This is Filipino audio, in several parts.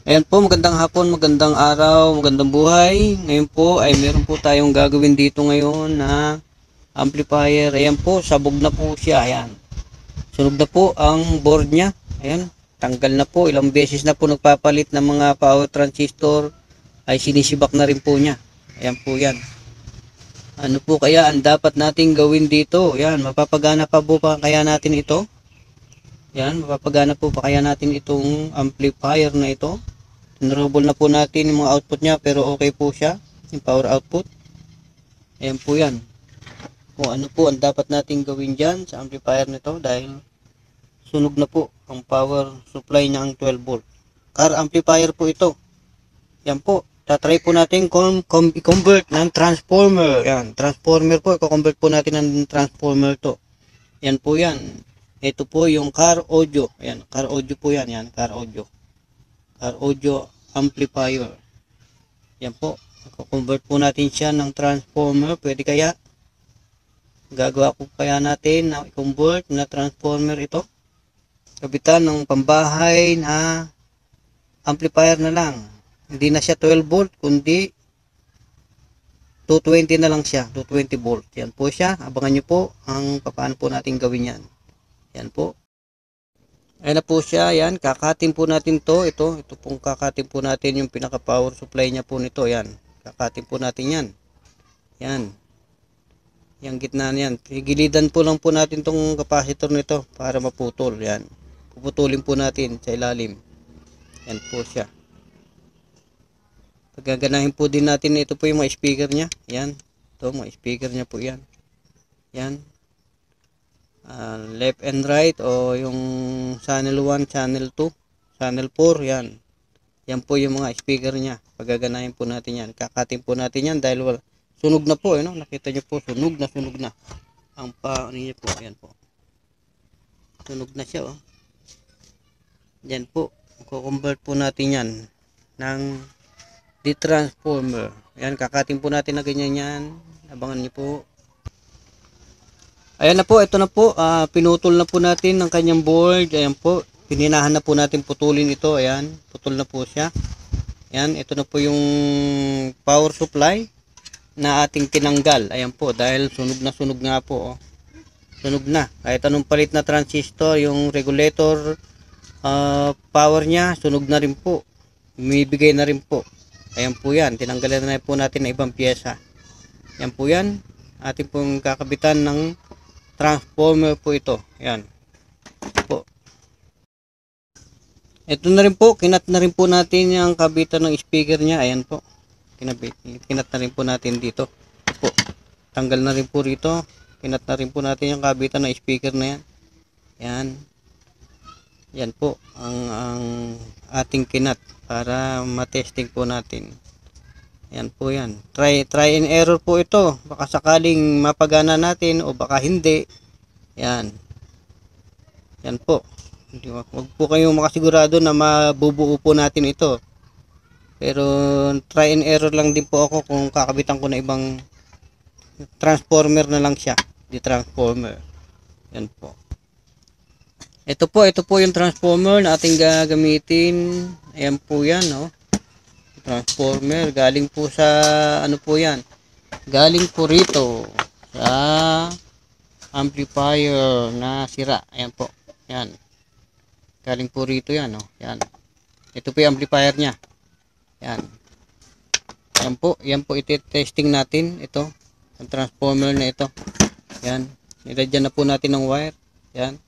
Ayan po, magandang hapon, magandang araw, magandang buhay. Ngayon po ay meron po tayong gagawin dito ngayon na amplifier. Ayan po, sabog na po siya. Ayan. Sunog na po ang board niya. Ayan, tanggal na po. Ilang beses na po nagpapalit ng mga power transistor ay sinisibak na rin po niya. Ayan po yan. Ano po kaya ang dapat nating gawin dito? Ayan, mapapagana pa po pa kaya natin ito? Ayan, mapapagana po pa kaya natin itong amplifier na ito? Enroll na po natin yung mga output niya pero okay po siya, yung power output. Ayan po yan. Kung ano po ang dapat nating gawin dyan sa amplifier nito dahil sunog na po ang power supply niya ang 12 volt. Car amplifier po ito. Yan po. Tatry po natin i-convert ng transformer. Yan. Transformer po. I-convert po natin ng transformer to. Yan po yan. Ito po yung car audio. Yan. Car audio po yan. Yan. Car audio. Car audio amplifier. Yan po. I-convert po natin siya ng transformer. Pwede kaya? Gagawa po kaya natin na i-convert na transformer ito. Kabitan ng pambahay na amplifier na lang. Hindi na siya 12 volt kundi 220 na lang siya. 220 volt. Yan po siya. Abangan nyo po ang paano po natin gawin yan. Yan po. Ayan na po siya, yan, kakatin po natin to, ito pong kakatin po natin yung pinaka power supply niya po nito, yan, kakatin po natin yan, yan, yung gitna niyan, gilidan po lang po natin tong capacitor nito para maputol, yan, puputulin po natin sa ilalim, yan po siya, pagaganahin po din natin, ito po yung mga speaker niya, yan, ito mga speaker niya po yan, yan, left and right o yung channel 1, channel 2, channel 4, yan. Yan po yung mga speaker niya. Pagaganahin po natin yan. Kakatin po natin yan dahil sunog na po. No? Nakita nyo po, sunog na. Ang ano niya po, yan po. Sunog na siya. Oh. Yan po. Kukonvert po natin yan ng transformer. Yan, kakatin po natin na ganyan yan. Abangan nyo po. Ayan na po, ito na po, pinutol na po natin ng kanyang board. Ayan po, pininahan na po natin putulin ito. Ayan, putol na po siya. Ayan, ito na po yung power supply na ating tinanggal. Ayan po, dahil sunog nga po. Oh. Sunog na. Kahit anong palit na transistor, yung regulator power niya, sunog na rin po. Umibigay na rin po. Ayan po yan, tinanggalan na po natin ng ibang pyesa. Ayan po yan, ating pong kakabitan ng transformer po ito. Yan. Ito po. Ito na rin po. Kinat na rin po natin yung kabitan ng speaker niya. Ayan po. Kinat na rin po natin dito. Ito po. Tanggal na rin po rito. Kinat na rin po natin yung kabitan ng speaker na yan. Yan. Yan po. Ang ating kinat para matesting po natin. Yan po yan. Try and error po ito. Baka sakaling mapagana natin o baka hindi. Yan. Yan po. Huwag po kayong makasigurado na mabubuo po natin ito. Pero try and error lang din po ako kung kakabitan ko na ibang transformer na lang siya. Di transformer. Yan po. Ito po yung transformer na ating gagamitin. Ayan po yan, no? Transformer, galing po sa ano po yan, galing po rito sa amplifier na sira. Ayan po, yan, galing po rito yan. Oh. Yan, ito po yung amplifier nya. Yan, yan po iti-testing natin ito, ang transformer na ito. Yan, nilagyan na po natin ng wire. Yan,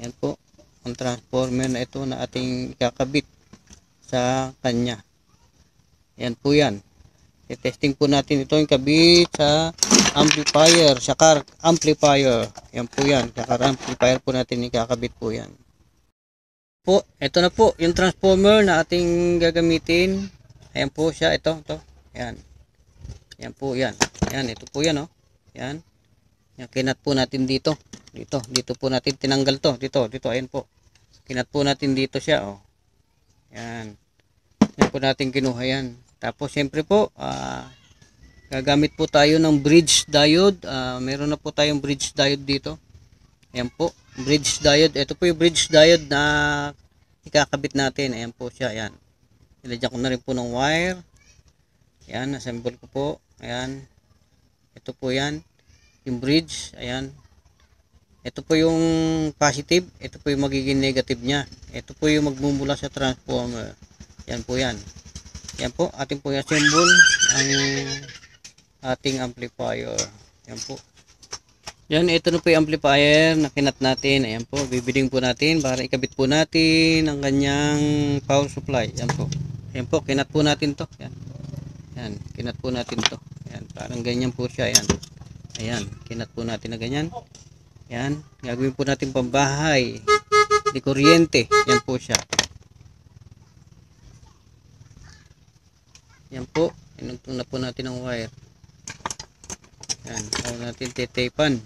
ayan po ang transformer na ito na ating ikakabit sa kanya. Yan po yan. I-testing po natin ito yung kabit sa amplifier, sa car amplifier. Yan po yan. Sa car amplifier po natin ikakabit po yan. Po, ito na po yung transformer na ating gagamitin. Ayan po siya. Ito. Yan. Yan po yan. Yan, ito po yan. Oh. Yan. Yan, kinat po natin dito. Dito po natin tinanggal to. Dito. Ayan po. Kinat po natin dito siya. Oh. Yan. Yan po natin kinuha yan. Tapos siyempre po, gagamit po tayo ng bridge diode. Meron na po tayong bridge diode dito. Ayan po, bridge diode. Ito po yung bridge diode na ikakabit natin. Ayan po siya. Ayan. Nilagyan ko na rin po ng wire. Ayan, assemble ko po. Ayan. Ito po yan. Yung bridge. Ayan. Ito po yung positive. Ito po yung magiging negative niya. Ito po yung magmumula sa transformer. Yan po yan. Yan po. Ating po i-assemble ang ating amplifier. Yan po. Yan, ito na po yung amplifier na kinat natin. Ayan po, bibiding po natin para ikabit po natin ang kanyang power supply. Yan po. Ayan po, kinat po natin to. Yan. Yan, kinat po natin to. Yan, parang ganyan po siya. Yan. Ayan, kinat po natin na ganyan. Yan, gagawin po natin pambahay. Di kuryente. Yan po siya. Yan po, inugtong na po natin ang wire. Yan, ako natin titapan.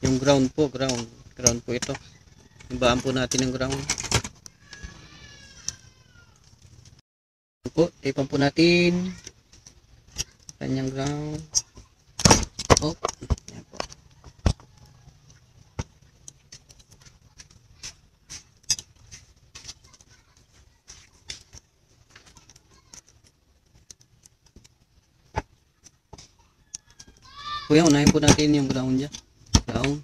Yung ground po, ground po ito. Ibaan po natin yung ground. Yan po, tapan po natin. Kanyang ground. Oh, yan po. Kuya, unahin po natin yung ground niya. Ground.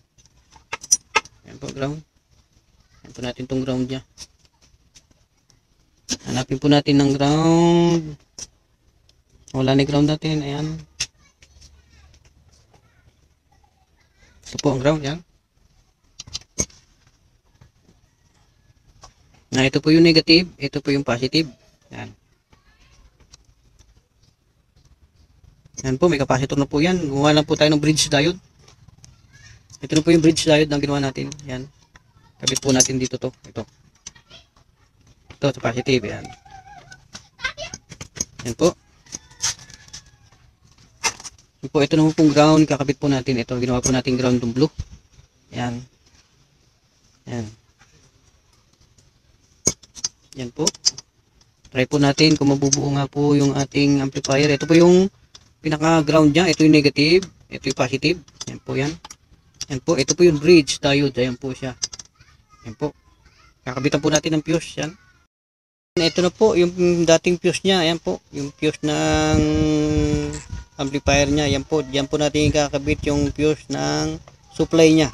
Ayan po, ground. Ayan po natin itong ground niya. Hanapin po natin ng ground. Wala na ground natin. Ayan. Ito po ang ground. Yan. Ito po yung negative. Ito po yung positive. Yan. Yan po, may capacitor na po yan. Gumawa lang po tayo ng bridge diode. Ito na po yung bridge diode na ginawa natin. Yan. Kabit po natin dito to. Ito. Ito sa positive. Yan. Yan po. Yan po. Ito na po pong ground. Kakabit po natin. Ito. Ginawa po natin ground ng blue. Yan. Yan. Yan po. Try po natin kung mabubuo nga po yung ating amplifier. Ito po yung pinaka ground niya. Ito yung negative. Ito yung positive. Yan po yan. Yan po, ito po yung bridge diode. Ayan po siya. Yan po. Kakabitan po natin ng fuse. Yan. Ito na po yung dating fuse niya. Ayan po. Yung fuse ng amplifier niya. Ayan po. Diyan po natin kakabit yung fuse ng supply niya.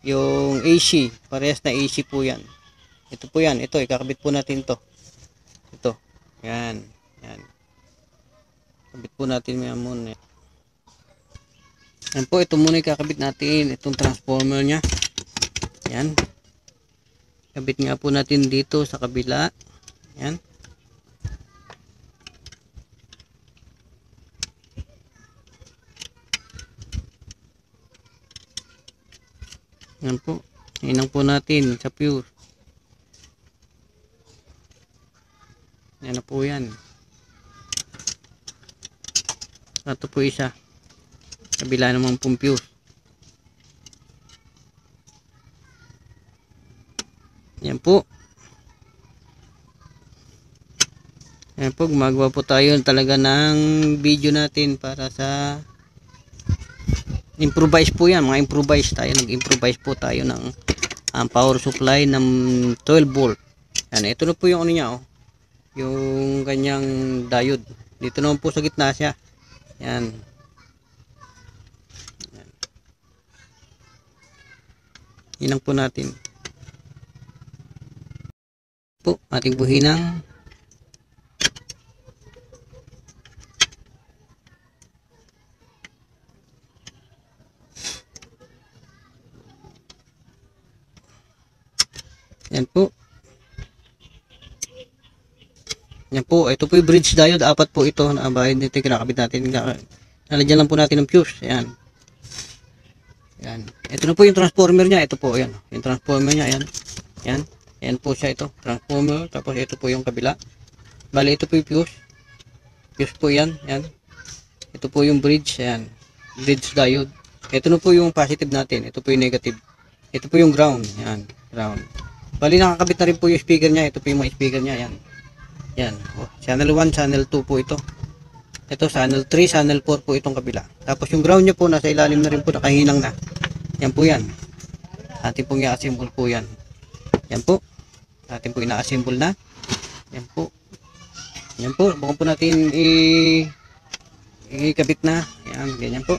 Yung AC. Parehas na AC po yan. Ito po yan. Ito, ikakabit po natin ito. Ito. Yan. Yan. Kabit po natin muna. Yan po, ito muna ikakabit natin. Itong transformer nya. Yan. Kabit nga po natin dito sa kabila. Yan. Yan po. Hinang po natin sa fuse. Yan na po yan. Ito po isa. Kabila naman pong fuse. Yan po. Yan po, gumagawa po tayo talaga ng video natin para sa improvise po yan. Mga improvise tayo. Nag-improvise po tayo ng power supply ng 12 volt. Yan, ito na po yung ano niya, oh. Yung kanyang diode. Dito naman po sa gitna siya. Yan. Hinang po natin. Po, ating buhinang. Yan po. Yan po, ito po yung bridge diode. Apat po ito na bahay dito kinakabit natin. Nalagyan lang po natin ng fuse. Yan. Yan. Ito na po yung transformer niya. Ito po, yan. Yung transformer niya, yan. Yan. Yan po siya ito. Transformer. Tapos ito po yung kabila. Bali, ito po yung fuse. Fuse po yan. Yan. Ito po yung bridge. Yan. Bridge diode. Ito na po yung positive natin. Ito po yung negative. Ito po yung ground. Yan. Ground. Bali, nakakabit na rin po yung speaker niya. Ito po yung mga speaker niya. Yan. Yan. Oh, channel 1, channel 2 po ito. Ito, channel 3, channel 4 po itong kabila. Tapos yung ground niya po, nasa ilalim na rin po, nakahinang na. Yan po yan. Ating pong i-assemble po yan. Yan po. Atin po ina-assemble na. Yan po. Yan po. Baka po natin ikabit na. Yan, ganyan po.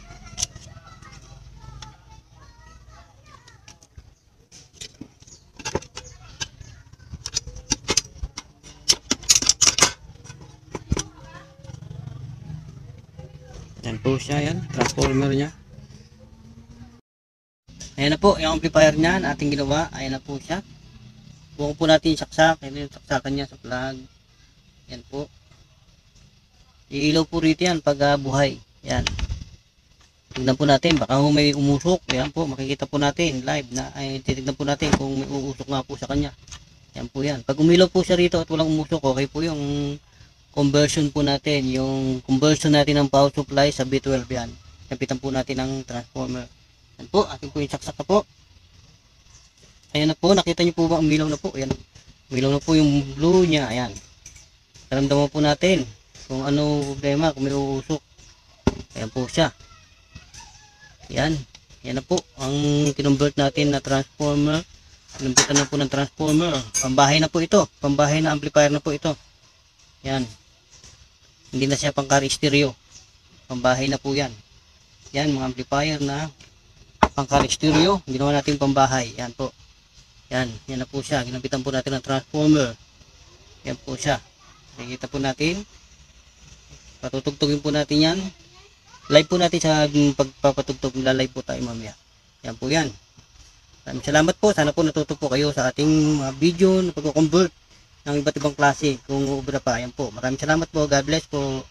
Yan po siya, yan. Transformer niya. Ayan na po, yung amplifier niyan, ating ginawa. Ayan na po siya. Bukan po natin saksak. Ayan yung saksakan niya sa plug. Yan po. Iilaw po rito yan pag buhay. Yan. Tignan po natin, baka may umusok. Yan po, makikita po natin live na. Ay, titignan po natin kung may uusok nga po sa kanya. Yan po yan. Pag umilaw po siya rito at walang umusok, okay po yung conversion po natin. Yung conversion natin ng power supply sa B12 yan. Kapitan po natin ang transformer. Yan po, ating po yung saksak na po. Ayan na po, nakita nyo po ba umilaw na po? Ayan, umilaw na po yung blue niya. Ayan. Naramdaman po natin kung ano problema, kung may uusok. Ayan po siya. Ayan. Ayan na po, ang kinonvert natin na transformer. Kinonvertan na po ng transformer. Pambahay na po ito. Pambahay na amplifier na po ito. Ayan. Hindi na siya pang car stereo. Pambahay na po yan. Yan, mga amplifier na pang car stereo, ginawa natin pambahay. Yan po. Yan, yan na po siya. Ginampitan po natin ng transformer. Yan po siya. Nakikita po natin. Patutugtugin po natin yan. Live po natin sa pagpapatugtog. Live po tayo mamaya. Yan po yan. Maraming salamat po. Sana po natuto po kayo sa ating video na pag-convert ng iba't ibang klase kung ubra pa. Yan po. Maraming salamat po. God bless po.